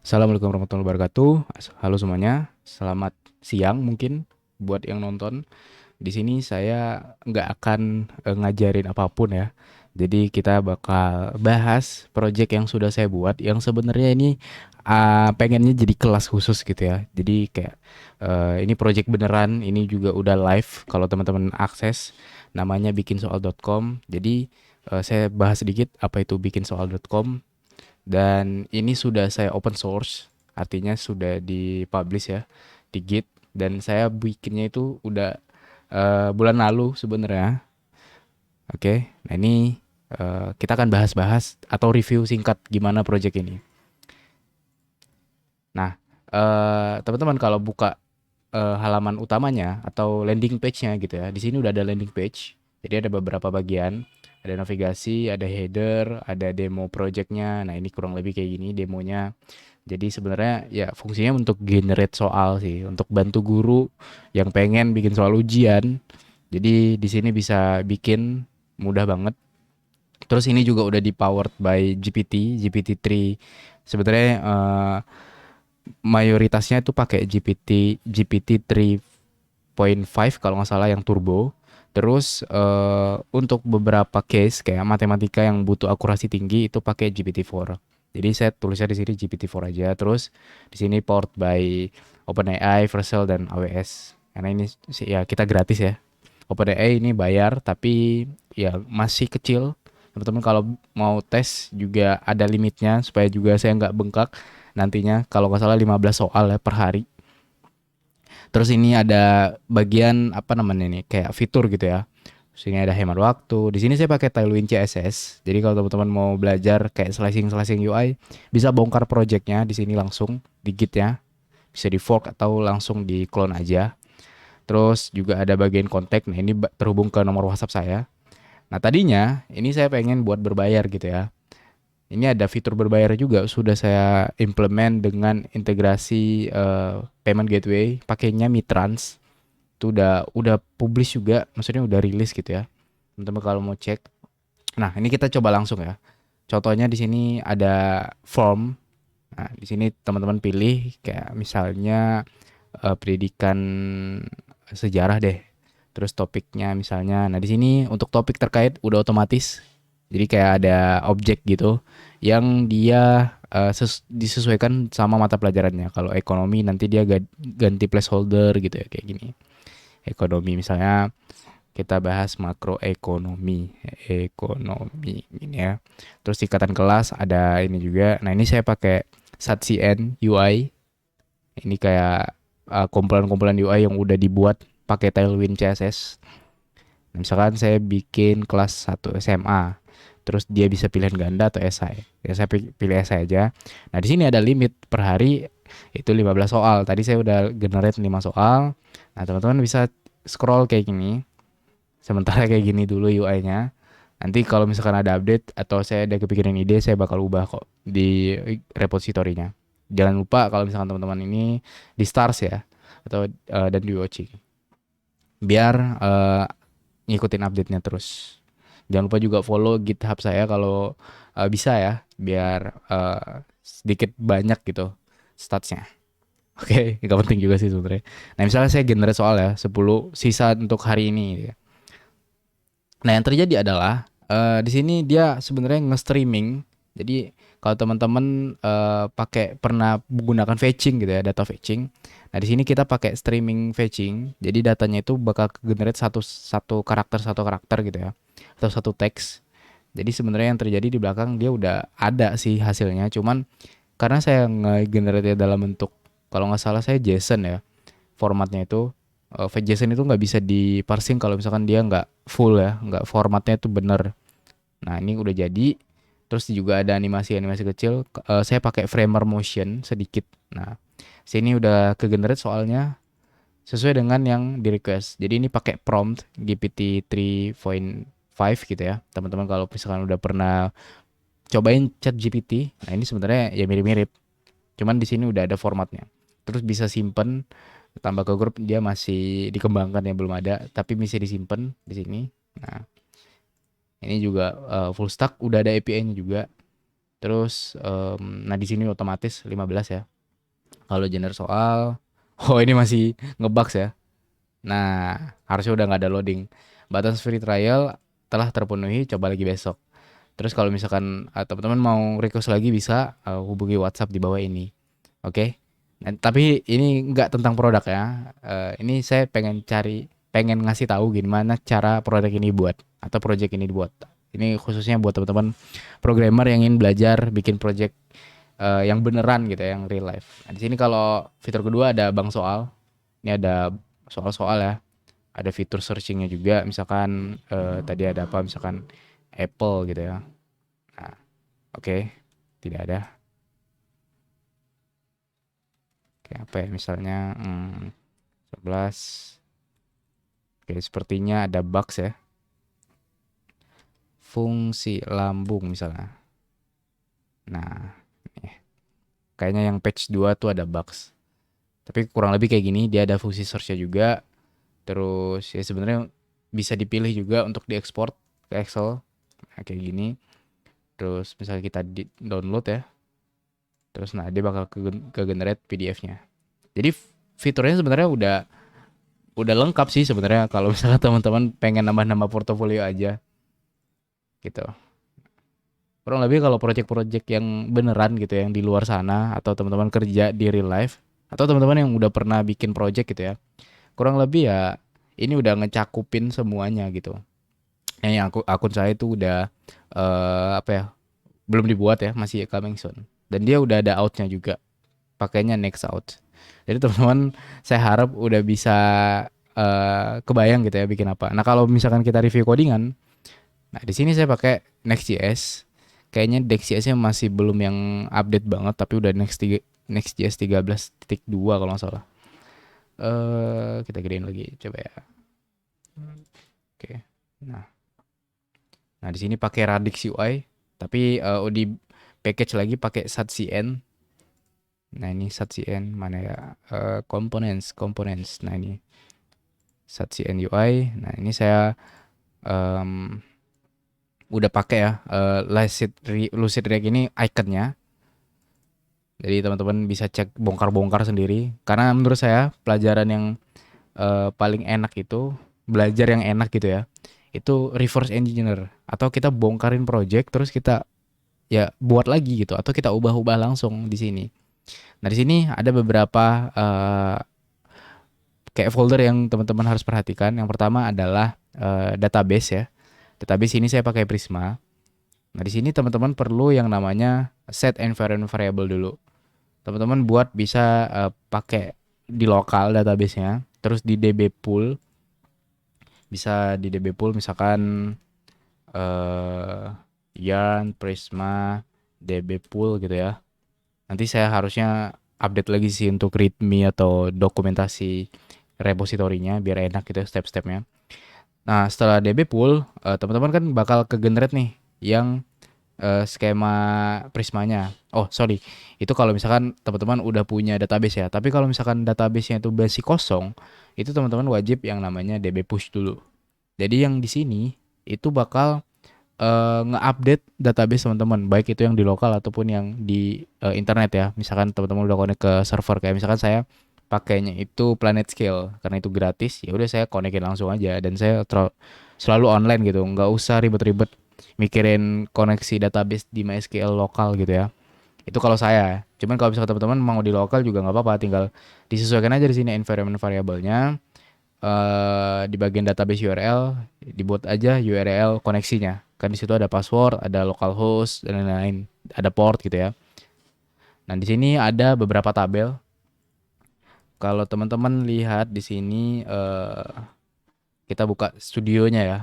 Assalamualaikum warahmatullahi wabarakatuh. Halo semuanya, selamat siang mungkin buat yang nonton. Di sini saya nggak akan ngajarin apapun ya. Jadi kita bakal bahas project yang sudah saya buat, yang sebenarnya ini pengennya jadi kelas khusus gitu ya. Jadi kayak ini project beneran, ini juga udah live kalau teman-teman akses. Namanya bikinsoal.com. Jadi saya bahas sedikit apa itu bikinsoal.com, dan ini sudah saya open source, artinya sudah dipublish ya di Git, dan saya bikinnya itu udah bulan lalu sebenarnya. Oke, nah ini kita akan bahas-bahas atau review singkat gimana project ini. Nah, teman-teman kalau buka halaman utamanya atau landing page-nya gitu ya. Di sini udah ada landing page. Jadi ada beberapa bagian, ada navigasi, ada header, ada demo project-nya. Nah, ini kurang lebih kayak gini demonya. Jadi sebenarnya ya fungsinya untuk generate soal sih, untuk bantu guru yang pengen bikin soal ujian. Jadi di sini bisa bikin mudah banget. Terus ini juga udah di powered by GPT-3. Sebenarnya mayoritasnya itu pakai GPT 3.5 kalau nggak salah yang turbo. Terus untuk beberapa case kayak matematika yang butuh akurasi tinggi itu pakai GPT-4. Jadi saya tulisnya di sini GPT-4 aja. Terus di sini powered by OpenAI, Vercel dan AWS. Karena ini sih ya kita gratis ya. OpenAI ini bayar tapi ya masih kecil. Teman-teman kalau mau tes juga ada limitnya supaya juga saya nggak bengkak nantinya. Kalau nggak salah 15 soal ya per hari. Terus ini ada bagian apa namanya nih kayak fitur gitu ya. Sini ada hemat waktu. Di sini saya pakai Tailwind CSS. Jadi kalau teman-teman mau belajar kayak slicing UI, bisa bongkar projectnya di sini langsung di Git-nya. Bisa di fork atau langsung di clone aja. Terus juga ada bagian kontak. Nah, ini terhubung ke nomor WhatsApp saya. Nah, tadinya ini saya pengen buat berbayar gitu ya. Ini ada fitur berbayar juga sudah saya implement dengan integrasi payment gateway pakainya Mitrans. Itu udah publish juga, maksudnya udah rilis gitu ya. Teman-teman kalau mau cek. Nah, ini kita coba langsung ya. Contohnya di sini ada form. Nah, di sini teman-teman pilih kayak misalnya pendidikan sejarah deh. Terus topiknya misalnya. Nah, di sini untuk topik terkait udah otomatis. Jadi kayak ada objek gitu yang dia disesuaikan sama mata pelajarannya. Kalau ekonomi nanti dia ganti placeholder gitu ya kayak gini. Ekonomi misalnya kita bahas makroekonomi, ekonomi ini ya. Terus tingkatan kelas ada ini juga. Nah, ini saya pakai SatCN UI. Ini kayak kumpulan-kumpulan UI yang udah dibuat pakai Tailwind CSS. Nah, misalkan saya bikin kelas 1 SMA, terus dia bisa pilihan ganda atau esai. Ya saya pilih esai aja. Nah, di sini ada limit per hari itu 15 soal. Tadi saya udah generate 5 soal. Nah, teman-teman bisa scroll kayak gini. Sementara kayak gini dulu UI-nya. Nanti kalau misalkan ada update atau saya ada kepikiran ide, saya bakal ubah kok di repositorinya. Jangan lupa kalau misalkan teman-teman ini di stars ya atau dan di watching. Biar ngikutin update-nya terus. Jangan lupa juga follow GitHub saya kalau bisa ya, biar sedikit banyak gitu statsnya. Oke, nggak penting juga sih sebenarnya. Nah, misalnya saya generate soal ya, 10 sisa untuk hari ini gitu ya. Nah, yang terjadi adalah di sini dia sebenarnya nge-streaming. Jadi kalau teman-teman pakai pernah menggunakan fetching gitu ya, data fetching. Nah, di sini kita pakai streaming fetching. Jadi datanya itu bakal generate satu karakter gitu ya, atau satu teks. Jadi sebenarnya yang terjadi di belakang dia udah ada sih hasilnya. Cuman karena saya nge-generate dalam bentuk kalau nggak salah saya JSON ya, formatnya itu JSON itu nggak bisa di parsing kalau misalkan dia nggak full ya, nggak formatnya itu bener. Nah, ini udah jadi. Terus juga ada animasi-animasi kecil. Saya pakai framer motion sedikit. Nah, sini udah ke generate soalnya sesuai dengan yang di request. Jadi ini pakai prompt GPT 3.5 gitu ya. Teman-teman kalau misalkan udah pernah cobain chat GPT, nah ini sebenarnya ya mirip-mirip. Cuman di sini udah ada formatnya. Terus bisa simpen, tambah ke grup dia masih dikembangkan ya belum ada, tapi bisa disimpan di sini. Nah, ini juga full stack udah ada API-nya juga. Terus nah di sini otomatis 15 ya. Kalau genre soal, oh ini masih ngebugs ya. Nah, harusnya udah nggak ada loading. Batas free trial telah terpenuhi, coba lagi besok. Terus kalau misalkan teman-teman mau request lagi bisa hubungi WhatsApp di bawah ini. Oke. Nah, tapi ini nggak tentang produk ya. Ini saya pengen ngasih tahu gimana cara produk ini buat atau project ini dibuat. Ini khususnya buat teman-teman programmer yang ingin belajar bikin project yang beneran gitu ya, yang real life. Nah, di sini kalau fitur kedua ada bank soal. Ini ada soal-soal ya. Ada fitur searchingnya juga. Misalkan tadi ada apa? Misalkan Apple gitu ya. Nah, oke, tidak ada. Oke, apa ya? Misalnya 11. Oke, sepertinya ada bugs ya. Fungsi lambung misalnya. Nah, nih, kayaknya yang page 2 tuh ada bugs. Tapi kurang lebih kayak gini, dia ada fungsi search-nya juga. Terus ya sebenarnya bisa dipilih juga untuk diekspor ke Excel. Nah, kayak gini. Terus misalnya kita download ya. Terus nah dia bakal ke generate PDF-nya. Jadi fiturnya sebenarnya udah lengkap sih sebenarnya kalau misalnya teman-teman pengen nambah-nambah portofolio aja gitu. Kurang lebih kalau project-project yang beneran gitu ya, yang di luar sana atau teman-teman kerja di real life atau teman-teman yang udah pernah bikin project gitu ya. Kurang lebih ya ini udah ngecakupin semuanya gitu. Yang akun saya itu udah apa ya? Belum dibuat ya, masih coming soon. Dan dia udah ada outnya juga. Pakainya next out. Jadi teman-teman saya harap udah bisa kebayang gitu ya bikin apa. Nah, kalau misalkan kita review codingan, nah di sini saya pakai Next.js. Kayaknya Next.js-nya masih belum yang update banget tapi udah Next.js 13.2 kalau nggak salah. Kita gedein lagi coba ya. Oke. Nah, nah di sini pakai Radix UI tapi di package lagi pakai SatCN. Nah, ini SatCN mana ya? Components. Nah, ini SatCN UI. Nah, ini saya em, udah pakai ya Lucid React ini iconnya. Jadi teman-teman bisa cek bongkar-bongkar sendiri. Karena menurut saya pelajaran yang paling enak itu belajar yang enak gitu ya. Itu reverse engineer atau kita bongkarin project terus kita ya buat lagi gitu atau kita ubah-ubah langsung di sini. Nah, di sini ada beberapa kayak folder yang teman-teman harus perhatikan. Yang pertama adalah database ya. Database ini saya pakai Prisma. Nah, di sini teman-teman perlu yang namanya set environment variable dulu. Teman-teman buat bisa pakai di lokal database-nya, terus di DB pool. Bisa di DB pool misalkan eh Yarn, Prisma, DB pool gitu ya. Nanti saya harusnya update lagi sih untuk readme atau dokumentasi repositorinya biar enak gitu ya step-stepnya. Nah, setelah DB pool, teman-teman kan bakal ke generate nih yang skema Prismanya. Oh, sorry. Itu kalau misalkan teman-teman udah punya database ya. Tapi kalau misalkan database-nya itu masih kosong, itu teman-teman wajib yang namanya DB push dulu. Jadi yang di sini itu bakal nge-update database teman-teman, baik itu yang di lokal ataupun yang di internet ya. Misalkan teman-teman udah connect ke server kayak misalkan saya pakainya itu Planet Scale karena itu gratis, ya udah saya konekin langsung aja dan saya selalu online gitu, nggak usah ribet-ribet mikirin koneksi database di MySQL lokal gitu ya. Itu kalau saya. Cuman kalau misalkan teman-teman mau di lokal juga nggak apa-apa, tinggal disesuaikan aja di sini environment variable-nya. Di bagian database URL dibuat aja URL koneksinya. Kan di situ ada password, ada localhost dan lain-lain, ada port gitu ya. Nah, di sini ada beberapa tabel. Kalau teman-teman lihat di sini kita buka studionya ya.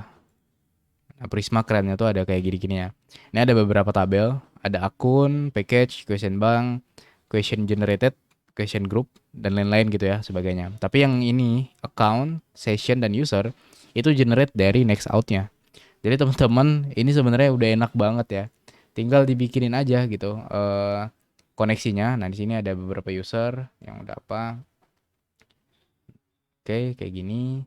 Nah, Prisma kerennya tuh ada kayak gini-gini ya. Ini ada beberapa tabel, ada akun, package, question bank, question generated, question group, dan lain-lain gitu ya sebagainya. Tapi yang ini, account, session, dan user, itu generate dari next out-nya. Jadi teman-teman, ini sebenarnya udah enak banget ya. Tinggal dibikinin aja gitu koneksinya. Nah, di sini ada beberapa user yang udah apa. Oke, kayak gini.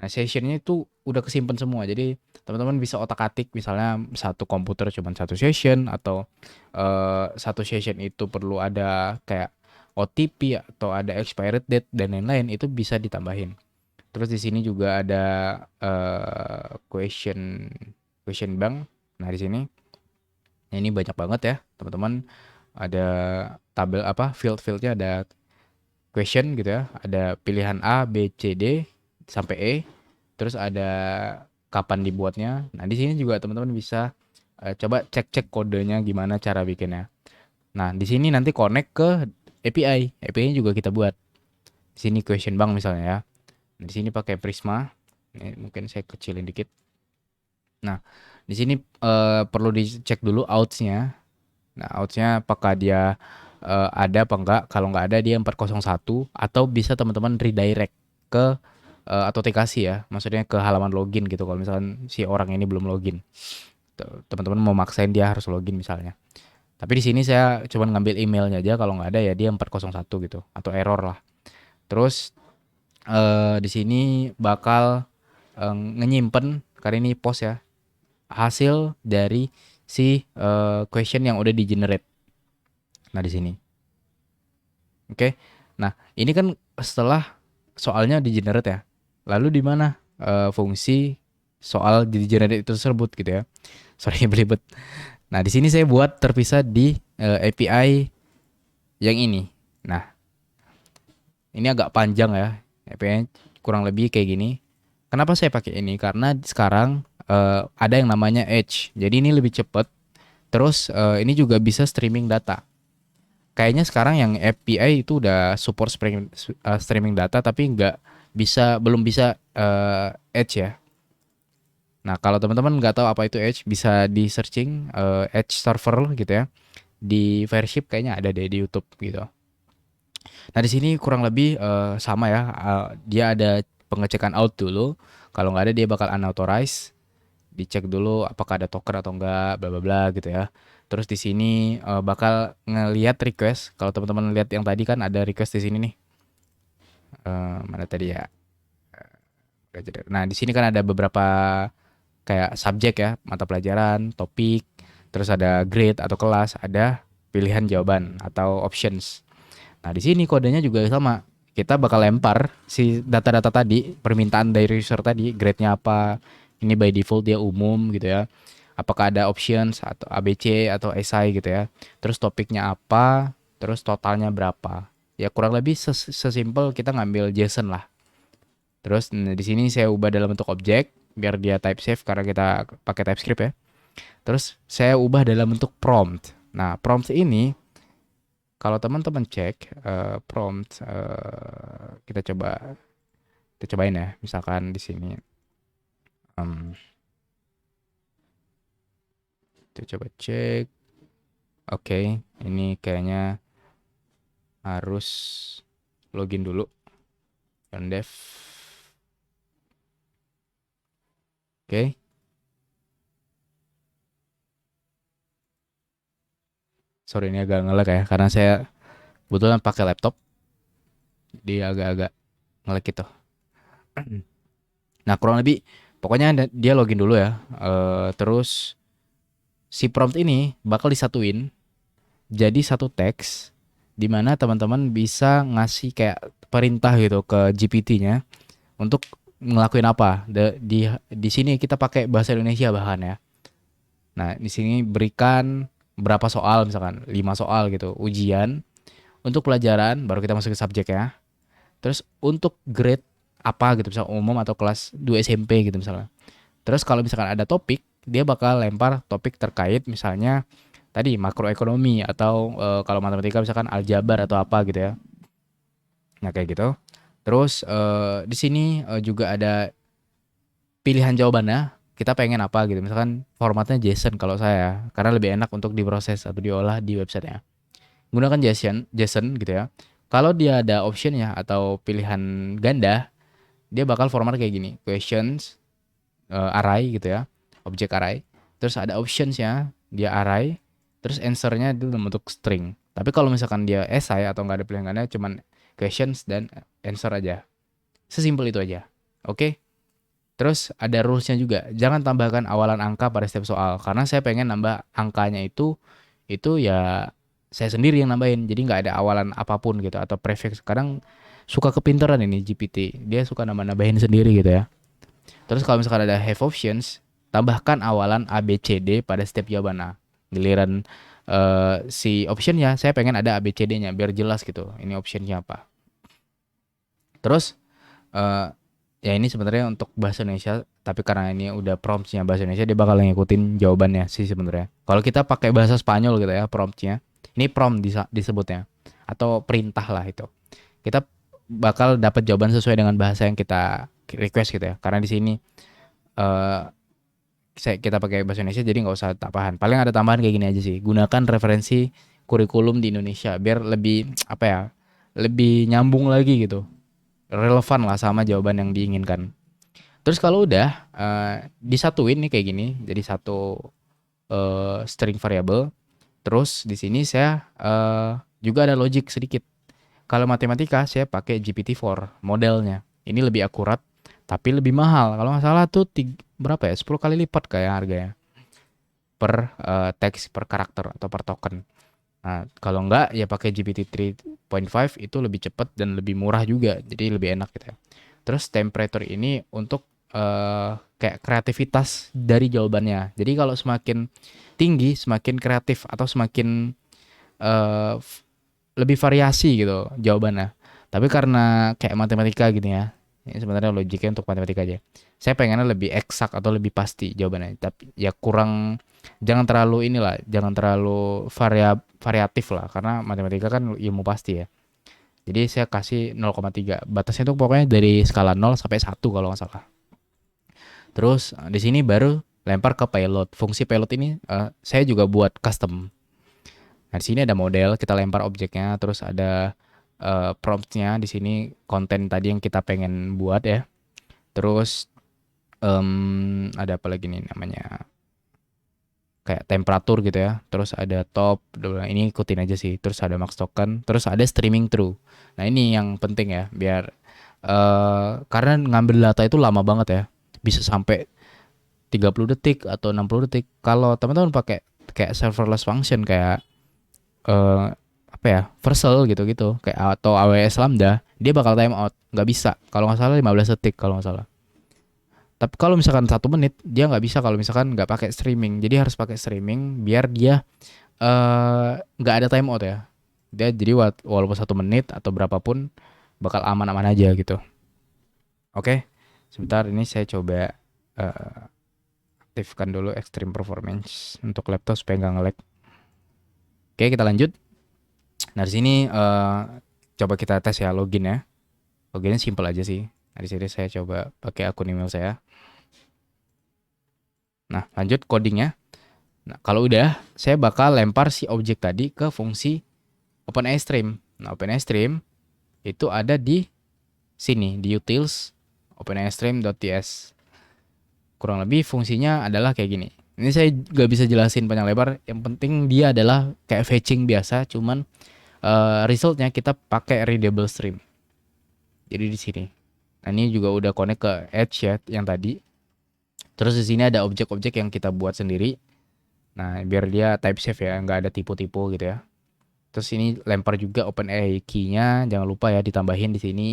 Nah, sessionnya itu udah kesimpan semua. Jadi teman-teman bisa otak-atik misalnya satu komputer cuma satu session atau satu session itu perlu ada kayak OTP atau ada expired date dan lain-lain itu bisa ditambahin. Terus di sini juga ada question bank. Nah, di sini ini banyak banget ya, teman-teman. Ada tabel apa field-fieldnya ada question gitu ya. Ada pilihan A, B, C, D sampai E. Terus ada kapan dibuatnya. Nah, di sini juga teman-teman bisa coba cek-cek kodenya gimana cara bikinnya. Nah, di sini nanti connect ke API. API-nya juga kita buat. Di sini question bank misalnya ya. Nah, di sini pakai Prisma. Ini mungkin saya kecilin dikit. Nah, di sini perlu dicek dulu outs-nya. Nah, outs-nya apakah dia ada apa enggak? Kalau nggak ada dia 401 atau bisa teman-teman redirect ke autentikasi ya. Maksudnya ke halaman login gitu kalau misalkan si orang ini belum login. Teman-teman mau maksain dia harus login misalnya. Tapi di sini saya cuma ngambil emailnya aja, kalau nggak ada ya dia 401 gitu atau error lah. Terus di sini bakal ngenyimpen karena ini post ya, hasil dari si question yang udah di generate. Nah, di sini. Oke. Nah, ini kan setelah soalnya di generate ya. Lalu di mana fungsi soal di generate itu tersebut gitu ya. Sorry belibet. Nah, di sini saya buat terpisah di API yang ini. Nah, ini agak panjang ya. API kurang lebih kayak gini. Kenapa saya pakai ini? Karena sekarang ada yang namanya Edge. Jadi ini lebih cepat. Terus ini juga bisa streaming data. Kayaknya sekarang yang API itu udah support streaming data tapi belum bisa Edge ya. Nah, kalau teman-teman nggak tahu apa itu Edge, bisa di searching Edge server gitu ya. Di Fairship kayaknya ada deh di YouTube gitu. Nah, di sini kurang lebih sama ya. Dia ada pengecekan out dulu. Kalau nggak ada dia bakal unauthorized. Dicek dulu apakah ada token atau enggak, bla bla bla gitu ya. Terus di sini bakal ngelihat request. Kalau teman-teman lihat yang tadi kan ada request di sini nih. Mana tadi ya? Nah, di sini kan ada beberapa kayak subjek ya, mata pelajaran, topik, terus ada grade atau kelas, ada pilihan jawaban atau options. Nah, di sini kodenya juga sama. Kita bakal lempar si data-data tadi, permintaan dari user tadi, grade-nya apa. Ini by default dia umum gitu ya. Apakah ada options atau ABC atau SI gitu ya. Terus topiknya apa, terus totalnya berapa. Ya kurang lebih sesimpel kita ngambil JSON lah. Terus di sini saya ubah dalam bentuk objek biar dia type safe karena kita pakai TypeScript ya. Terus saya ubah dalam bentuk prompt. Nah, prompt ini kalau teman-teman cek prompt kita cobain ya. Misalkan di sini kita coba cek. Oke, ini kayaknya harus login dulu. Run dev. Oke. Sorry ini agak ngelag ya karena saya kebetulan pakai laptop. Dia agak-agak ngelag gitu. Nah, kurang lebih pokoknya dia login dulu ya. Terus si prompt ini bakal disatuin jadi satu teks di mana teman-teman bisa ngasih kayak perintah gitu ke GPT-nya untuk ngelakuin apa. Di sini kita pakai bahasa Indonesia bahkan ya. Nah, di sini berikan berapa soal misalkan 5 soal gitu, ujian untuk pelajaran baru kita masuk ke subjek ya. Terus untuk grade apa gitu misalnya umum atau kelas 2 SMP gitu misalnya. Terus kalau misalkan ada topik, dia bakal lempar topik terkait misalnya tadi makroekonomi atau kalau matematika misalkan aljabar atau apa gitu ya. Nah, kayak gitu. Terus di sini juga ada pilihan jawabannya. Kita pengen apa gitu. Misalkan formatnya JSON kalau saya karena lebih enak untuk diproses atau diolah di websitenya. Gunakan JSON gitu ya. Kalau dia ada optionnya atau pilihan ganda, dia bakal format kayak gini. Questions array gitu ya. Object array. Terus ada optionsnya, dia array. Terus answernya itu dalam bentuk string. Tapi kalau misalkan dia essay atau nggak ada pilihan ganda, cuman questions dan answer aja. Sesimpel itu aja. Oke. Terus ada rules-nya juga, jangan tambahkan awalan angka pada setiap soal, karena saya pengen nambah angkanya itu ya saya sendiri yang nambahin, jadi nggak ada awalan apapun gitu atau prefix. Kadang suka kepintaran ini GPT, dia suka nambah-nambahin sendiri gitu ya. Terus kalau misalkan ada have options, tambahkan awalan A, B, C, D pada setiap jawaban. Nah, giliran si optionnya, saya pengen ada A, B, C, D-nya biar jelas gitu, ini optionnya apa. Terus eh, ya ini sebenarnya untuk bahasa Indonesia, tapi karena ini udah promptnya bahasa Indonesia, dia bakal ngikutin jawabannya sih sebenarnya. Kalau kita pakai bahasa Spanyol gitu ya promptnya, ini prompt disebutnya atau perintah lah itu. Kita bakal dapat jawaban sesuai dengan bahasa yang kita request gitu ya. Karena di sini eh kita pakai bahasa Indonesia jadi nggak usah tambahan. Paling ada tambahan kayak gini aja sih. Gunakan referensi kurikulum di Indonesia biar lebih apa ya? Lebih nyambung lagi gitu. Relevan lah sama jawaban yang diinginkan. Terus kalau udah disatuin nih kayak gini, jadi satu string variable. Terus di sini saya juga ada logic sedikit. Kalau matematika saya pakai GPT-4 modelnya. Ini lebih akurat tapi lebih mahal. Kalau nggak salah tuh berapa ya? 10 kali lipat kayak harganya per teks, per karakter atau per token. Nah, kalau nggak ya pakai GPT 3.5 itu lebih cepat dan lebih murah juga. Jadi lebih enak gitu ya. Terus temperature ini untuk kayak kreativitas dari jawabannya. Jadi kalau semakin tinggi, semakin kreatif atau semakin eh, lebih variasi gitu jawabannya. Tapi karena kayak matematika gini ya, ini sebenarnya logiknya untuk matematika aja. Saya pengennya lebih eksak atau lebih pasti jawabannya. Tapi ya kurang, jangan terlalu inilah, jangan terlalu variatif lah, karena matematika kan ilmu pasti ya. Jadi saya kasih 0,3. Batasnya itu pokoknya dari skala 0 sampai 1 kalau nggak salah. Terus di sini baru lempar ke payload. Fungsi payload ini saya juga buat custom. Nah, di sini ada model, kita lempar objeknya, terus ada promptnya di sini konten tadi yang kita pengen buat ya. Terus ada apa lagi nih namanya? Kayak temperatur gitu ya. Terus ada top, ini ikutin aja sih. Terus ada max token, terus ada streaming through. Nah, ini yang penting ya, biar karena ngambil data itu lama banget ya. Bisa sampai 30 detik atau 60 detik. Kalau teman-teman pakai kayak serverless function kayak eh apa ya, Vercel gitu-gitu kayak atau AWS Lambda, dia bakal time out, nggak bisa kalau nggak salah 15 detik kalau nggak salah. Tapi kalau misalkan 1 menit dia nggak bisa kalau misalkan nggak pakai streaming, jadi harus pakai streaming biar dia nggak ada time out ya. Dia jadi walaupun 1 menit atau berapapun bakal aman-aman aja gitu. Oke, sebentar ini saya coba eh, aktifkan dulu extreme performance untuk laptop supaya nggak nge-lag. Oke, kita lanjut. Nah, di sini coba kita tes ya login ya. Loginnya simple aja sih. Nah, di sini saya coba pakai akun email saya. Nah, lanjut codingnya. Nah, kalau udah, saya bakal lempar si objek tadi ke fungsi OpenAIStream. Nah, OpenAIStream itu ada di sini, di utils openAIStream.ts. Kurang lebih fungsinya adalah kayak gini. Ini saya gak bisa jelasin panjang lebar. Yang penting dia adalah kayak fetching biasa, cuman resultnya kita pakai readable stream. Jadi di sini. Nah, ini juga udah connect ke Edge ya yang tadi. Terus di sini ada objek-objek yang kita buat sendiri. Nah, biar dia type safe ya, nggak ada tipu-tipu gitu ya. Terus ini lempar juga OpenAI key-nya, jangan lupa ya ditambahin di sini.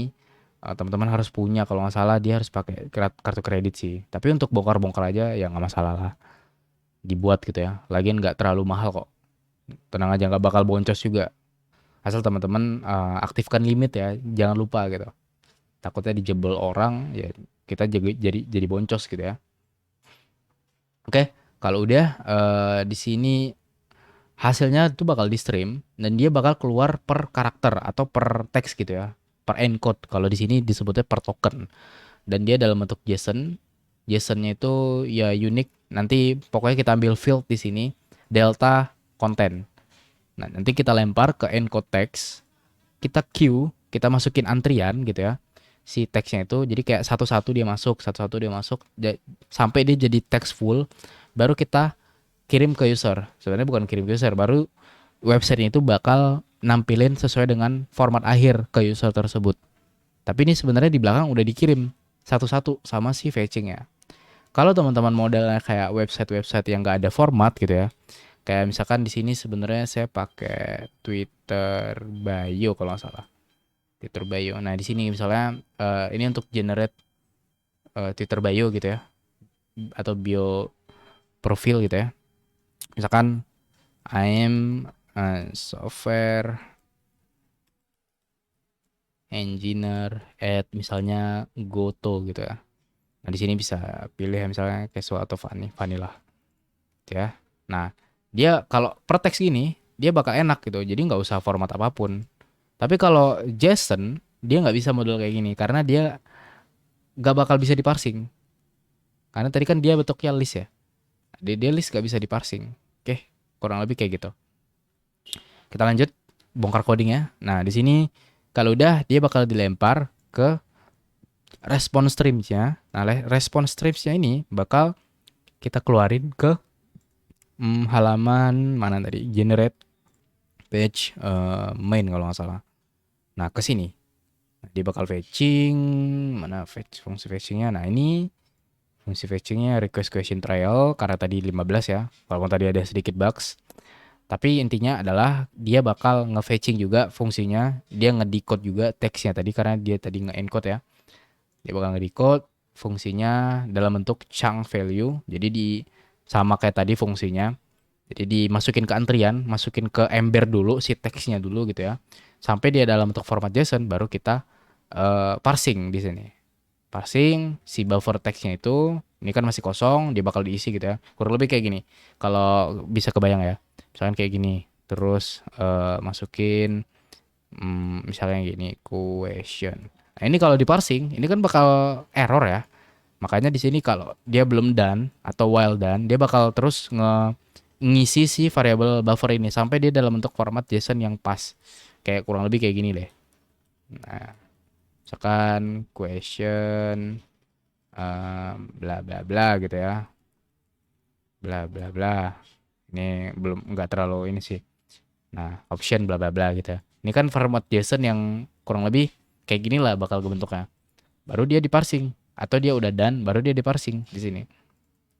Teman-teman harus punya, kalau nggak salah dia harus pakai kartu kredit sih. Tapi untuk bongkar-bongkar aja ya nggak masalah lah. Dibuat gitu ya. Lagian nggak terlalu mahal kok. Tenang aja, nggak bakal boncos juga. Asal teman-teman aktifkan limit ya, jangan lupa gitu. Takutnya dijebol orang ya, kita jadi boncos gitu ya. Oke, kalau udah di sini hasilnya tuh bakal di stream dan dia bakal keluar per karakter atau per teks gitu ya, per encode. Kalau di sini disebutnya per token dan dia dalam bentuk JSON. JSON-nya itu ya unik. Nanti pokoknya kita ambil field di sini delta content. Nah, nanti kita lempar ke encode text, kita queue, kita masukin antrian gitu ya. Si teksnya itu jadi kayak satu-satu dia masuk, sampai dia jadi teks full, baru kita kirim ke user. Sebenarnya bukan kirim ke user, baru website itu bakal nampilin sesuai dengan format akhir ke user tersebut. Tapi ini sebenarnya di belakang udah dikirim satu-satu sama si fetching ya. Kalau teman-teman modelnya kayak website-website yang nggak ada format gitu ya, kayak misalkan di sini sebenarnya saya pakai Twitter bio kalau nggak salah, Twitter bio. Nah di sini misalnya ini untuk generate Twitter bio gitu ya, atau bio profil gitu ya. Misalkan I'm a software engineer at misalnya Goto gitu ya. Nah, di sini bisa pilih misalnya casual atau vanilla gitu ya. Nah, dia kalau per teks gini, dia bakal enak gitu. Jadi nggak usah format apapun. Tapi kalau JSON, dia nggak bisa model kayak gini karena dia nggak bakal bisa diparsing. Karena tadi kan dia bentuknya list ya. Dia list nggak bisa diparsing. Oke, kurang lebih kayak gitu. Kita lanjut bongkar coding ya. Nah, di sini kalau udah dia bakal dilempar ke response streams-nya. Nah, response streams-nya ini bakal kita keluarin ke halaman mana tadi? Generate page main kalau nggak salah. Nah, ke sini. Dia bakal fetching, mana fungsi fetchingnya. Nah, ini fungsi fetchingnya request question trial karena tadi 15 ya. Walaupun tadi ada sedikit bugs. Tapi intinya adalah dia bakal nge-fetching juga fungsinya. Dia nge-decode juga teksnya tadi karena dia tadi nge-encode ya. Dia bakal nge-decode fungsinya dalam bentuk chunk value. Jadi sama kayak tadi fungsinya. Jadi dimasukin ke antrian, masukin ke ember dulu si teksnya dulu gitu ya. Sampai dia dalam bentuk format JSON baru kita parsing di sini. Parsing si buffer teksnya itu ini kan masih kosong, dia bakal diisi gitu ya. Kurang lebih kayak gini. Kalau bisa kebayang ya. Misalkan kayak gini. Terus masukin misalnya gini question. Nah, ini kalau diparsing, ini kan bakal error ya. Makanya di sini kalau dia belum done atau while done, dia bakal terus ngisi si variabel buffer ini sampai dia dalam bentuk format JSON yang pas. Kayak kurang lebih kayak gini deh. Nah, misalkan question bla bla bla gitu ya. Bla bla bla. Ini belum nggak terlalu ini sih. Nah, option bla bla bla gitu ya. Ini kan format JSON yang kurang lebih kayak gini lah bakal bentuknya. Baru dia diparsing atau dia udah done baru dia diparsing di sini.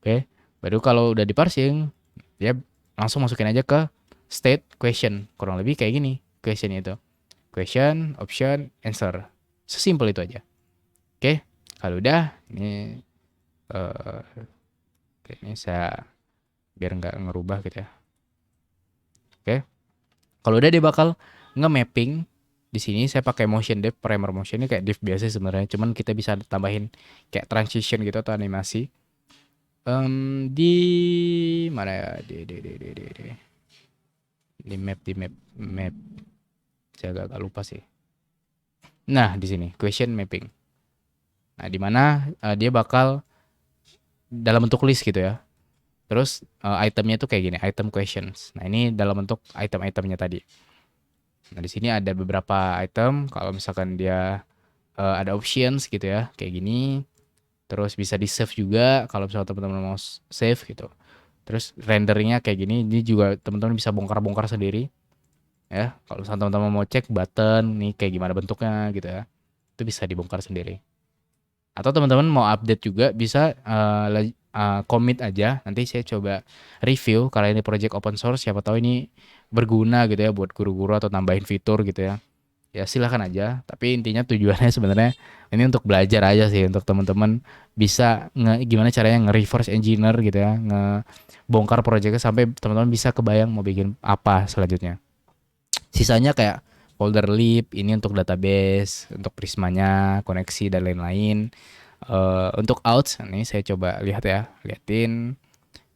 Oke. Baru kalau udah diparsing dia langsung masukin aja ke state question. Kurang lebih kayak gini question itu. Question, option, answer. Sesimpel itu aja. Oke. Kalau udah ini ini saya biar nggak ngerubah gitu ya. Oke. Kalau udah dia bakal nge-mapping di sini saya pakai motion div, primer motion ini kayak div biasa sebenarnya, cuman kita bisa tambahin kayak transition gitu atau animasi. Di mana ya? Di map. Saya agak lupa sih. Nah, di sini question mapping. Nah, di mana dia bakal dalam bentuk list gitu ya. Terus itemnya tuh kayak gini, item questions. Nah, ini dalam bentuk item-itemnya tadi. Nah, di sini ada beberapa item. Kalau misalkan dia ada options gitu ya, kayak gini. Terus bisa di save juga kalau misalkan teman-teman mau save gitu. Terus renderingnya kayak gini. Ini juga teman-teman bisa bongkar-bongkar sendiri. Ya, kalau misalkan teman-teman mau cek button nih kayak gimana bentuknya gitu ya. Itu bisa dibongkar sendiri. Atau teman-teman mau update juga bisa commit aja. Nanti saya coba review karena ini project open source. Siapa tahu ini berguna gitu ya buat guru-guru atau tambahin fitur gitu ya. Ya silahkan aja. Tapi intinya tujuannya sebenarnya ini untuk belajar aja sih. Untuk teman-teman bisa gimana caranya nge-reverse engineer gitu ya. Ngebongkar projectnya sampai teman-teman bisa kebayang mau bikin apa selanjutnya. Sisanya kayak folder lib ini untuk database, untuk prismanya, koneksi dan lain-lain. Untuk outs ini saya coba lihat ya, liatin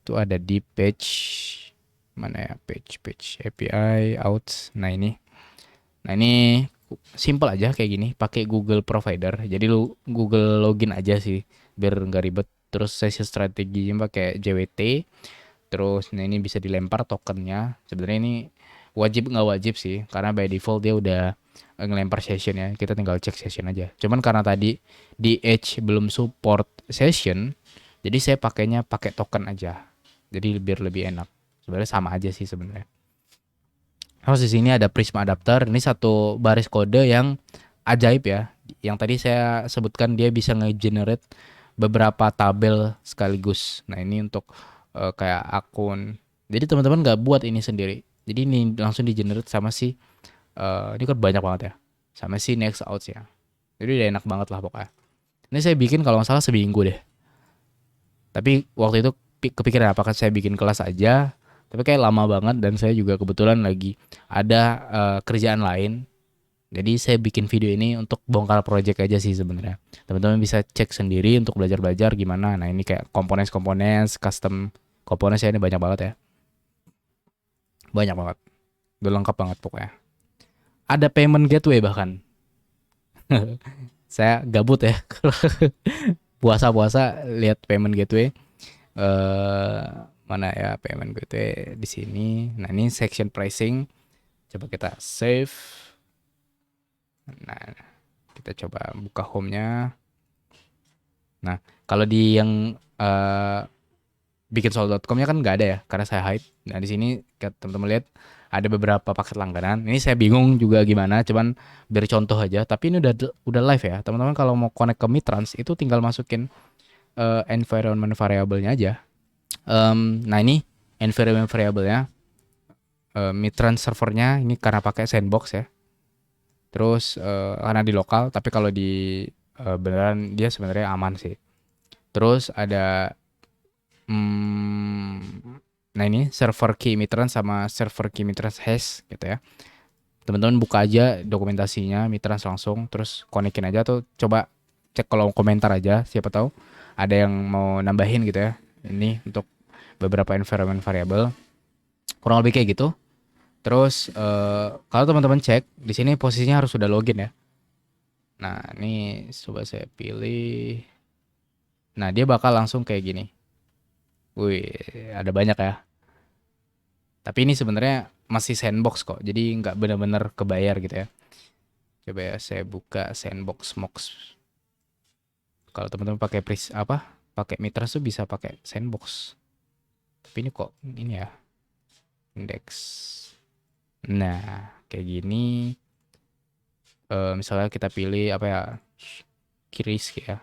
itu ada di page mana ya, page API outs. Nah ini simple aja kayak gini, pakai Google Provider. Jadi lu Google login aja sih biar nggak ribet. Terus sesi strateginya pakai JWT. Terus nah ini bisa dilempar tokennya. Sebenarnya ini wajib nggak wajib sih, karena by default dia udah ngelempar session ya. Kita tinggal cek session aja. Cuman karena tadi di Edge belum support session, jadi saya pakainya pakai token aja. Jadi biar lebih enak. Sebenarnya sama aja sih sebenarnya. Terus di sini ada Prisma adapter. Ini satu baris kode yang ajaib ya. Yang tadi saya sebutkan dia bisa nge-generate beberapa tabel sekaligus. Nah, ini untuk kayak akun. Jadi teman-teman nggak buat ini sendiri. Jadi ini langsung di-generate sama si ini kan banyak banget ya. Sama si Nextouts ya. Jadi udah enak banget lah pokoknya. Ini saya bikin kalau nggak salah seminggu deh. Tapi waktu itu kepikiran apakah saya bikin kelas aja. Tapi kayak lama banget dan saya juga kebetulan lagi ada kerjaan lain. Jadi saya bikin video ini untuk bongkar project aja sih sebenarnya. Teman-teman bisa cek sendiri untuk belajar-belajar gimana. Nah, ini kayak komponen-komponen, custom komponen saya ini banyak banget ya. Banyak banget. Udah lengkap banget pokoknya. Ada payment gateway bahkan. Saya gabut ya. Puasa-puasa lihat payment gateway. eh Mana ya payment gateway di sini. Nah, ini section pricing. Coba kita save. Nah, kita coba buka home-nya. Nah, kalau di yang bikin soal.com-nya kan nggak ada ya, karena saya hide. Nah, di sini teman-teman lihat ada beberapa paket langganan. Ini saya bingung juga gimana, cuman biar contoh aja. Tapi ini udah live ya, teman-teman. Kalau mau connect ke Mitrans itu tinggal masukin environment variable-nya aja. Nah, ini environment variable-nya Mitrans servernya ini karena pakai sandbox ya. Terus karena di lokal, tapi kalau di beneran dia sebenarnya aman sih. Terus ada nah ini server key Mitrans sama server key Mitrans hash gitu ya. Teman-teman buka aja dokumentasinya Mitrans langsung, terus konekin aja tuh, coba cek kolom komentar aja, siapa tahu ada yang mau nambahin gitu ya. Ini untuk beberapa environment variable. Kurang lebih kayak gitu. Terus kalau teman-teman cek di sini posisinya harus sudah login ya. Nah, ini coba saya pilih. Nah, dia bakal langsung kayak gini. Wih, ada banyak ya. Tapi ini sebenarnya masih sandbox kok. Jadi nggak benar-benar kebayar gitu ya. Coba ya saya buka sandbox Mox. Kalau teman-teman pakai pakai Mitras tuh bisa pakai sandbox. Tapi ini kok ini ya. Index. Nah, kayak gini. Misalnya kita pilih apa ya? Kiris ya.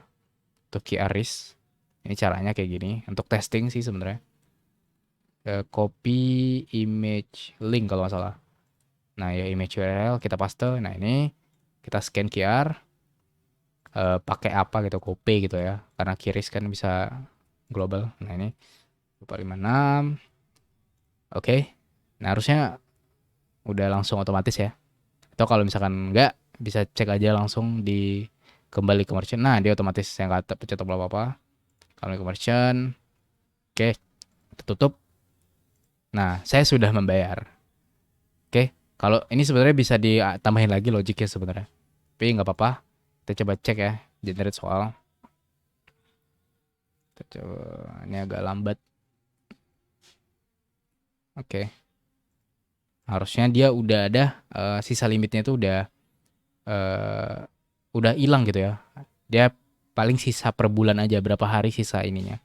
Atau Kiaris. Ini caranya kayak gini. Untuk testing sih sebenarnya. Copy image link kalau nggak salah. Nah, ya image URL kita paste. Nah, ini kita scan QR. Pakai apa gitu, copy gitu ya. Karena Kiris kan bisa global. Nah, ini 256. Oke. Nah, harusnya udah langsung otomatis ya. Atau kalau misalkan enggak, bisa cek aja langsung di kembali ke merchant. Nah, dia otomatis, saya nggak pencet tombol apa-apa. Kembali ke merchant. Oke, kita tutup. Nah, saya sudah membayar. Oke, kalau ini sebenarnya bisa ditambahin lagi logiknya sebenarnya. Tapi nggak apa-apa. Kita coba cek ya, generate soal. Kita coba, ini agak lambat. Oke. Harusnya dia udah ada sisa limitnya itu udah hilang gitu ya. Dia paling sisa per bulan aja, berapa hari sisa ininya.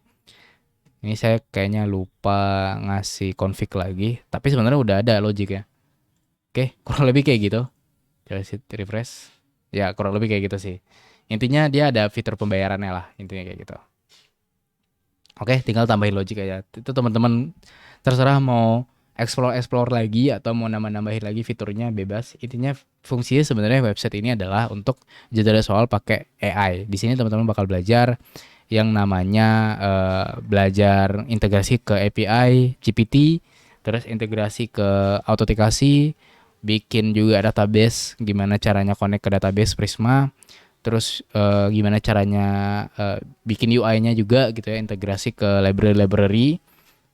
Ini saya kayaknya lupa ngasih config lagi, tapi sebenarnya udah ada logic ya. Oke, kurang lebih kayak gitu. Coba refresh. Ya, kurang lebih kayak gitu sih. Intinya dia ada fitur pembayarannya lah, intinya kayak gitu. Oke, tinggal tambahin logic aja. Itu teman-teman terserah mau explore lagi atau mau nambah-nambahin lagi fiturnya, bebas. Intinya fungsinya sebenarnya website ini adalah untuk jadwal soal pakai AI. Di sini teman-teman bakal belajar yang namanya belajar integrasi ke API GPT, terus integrasi ke autentikasi, bikin juga database, gimana caranya connect ke database Prisma, terus gimana caranya bikin UI-nya juga gitu ya, integrasi ke library,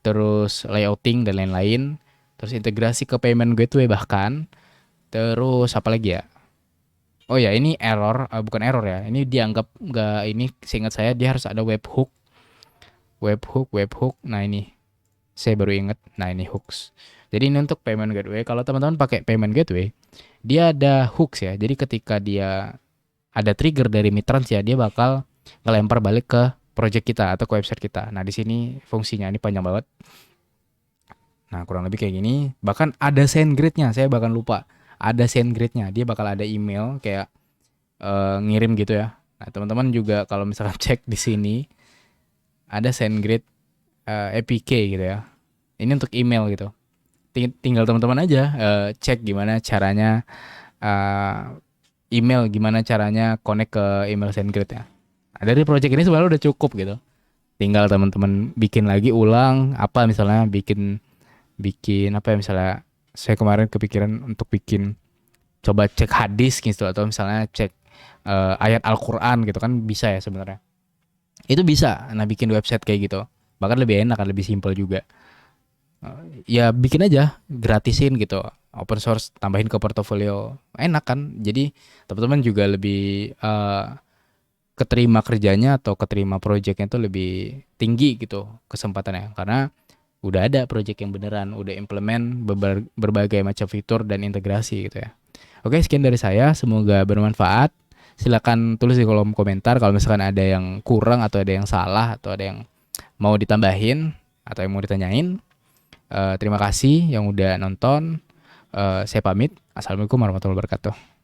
terus layouting dan lain-lain, terus integrasi ke payment gateway bahkan, terus apa lagi ya? Oh ya, ini error, bukan error ya. Ini dianggap nggak, ini seingat saya dia harus ada webhook. Nah, ini saya baru ingat. Nah, ini hooks. Jadi ini untuk payment gateway. Kalau teman-teman pakai payment gateway, dia ada hooks ya. Jadi ketika dia ada trigger dari Mitrans ya, dia bakal ngelempar balik ke project kita atau ke website kita. Nah, di sini fungsinya ini panjang banget. Nah, kurang lebih kayak gini. Bahkan ada send grade-nya, saya bahkan lupa. Ada send grade-nya. Dia bakal ada email kayak ngirim gitu ya. Nah, teman-teman juga kalau misalkan cek di sini ada SendGrid APK gitu ya. Ini untuk email gitu. Tinggal teman-teman aja cek gimana caranya uh, email, gimana caranya connect ke email SendGrid ya. Nah, dari project ini sebenarnya udah cukup gitu. Tinggal teman-teman bikin lagi ulang apa misalnya bikin bikin apa ya, misalnya saya kemarin kepikiran untuk bikin coba cek hadis gitu atau misalnya cek ayat Al-Qur'an gitu kan bisa ya sebenarnya. Itu bisa. Nah, bikin website kayak gitu. Bahkan lebih enak kan, lebih simpel juga. Ya bikin aja, gratisin gitu. Open source, tambahin ke portofolio. Enak kan? Jadi teman-teman juga lebih keterima kerjanya atau keterima projectnya itu lebih tinggi gitu kesempatannya. Karena udah ada project yang beneran, udah implement berbagai macam fitur dan integrasi gitu ya. Oke, sekian dari saya. Semoga bermanfaat. Silakan tulis di kolom komentar kalau misalkan ada yang kurang atau ada yang salah atau ada yang mau ditambahin atau yang mau ditanyain. Terima kasih yang udah nonton. Saya pamit. Assalamualaikum warahmatullahi wabarakatuh.